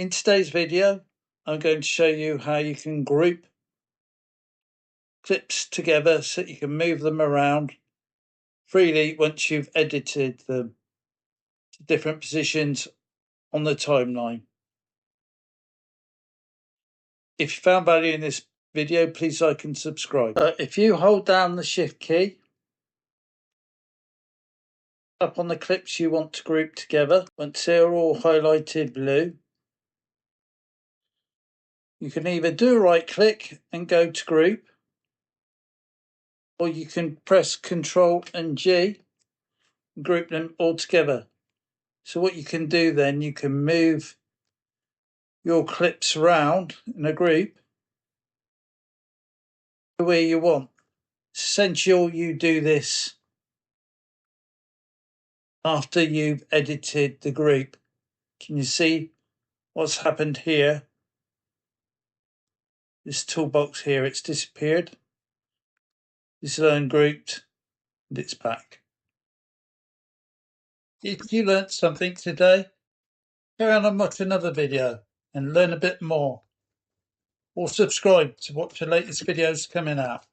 In today's video, I'm going to show you how you can group clips together so that you can move them around freely once you've edited them to different positions on the timeline. If you found value in this video, please like and subscribe. If you hold down the Shift key, up on the clips you want to group together, once they're all highlighted blue, you can either do a right click and go to group, or you can press Ctrl and G and group them all together. So what you can do then, you can move your clips around in a group where you want. It's essential you do this after you've edited the group. Can you see what's happened here? This toolbox here, it's disappeared. This is ungrouped and it's back. If you learnt something today, go on and watch another video and learn a bit more. Or subscribe to watch the latest videos coming out.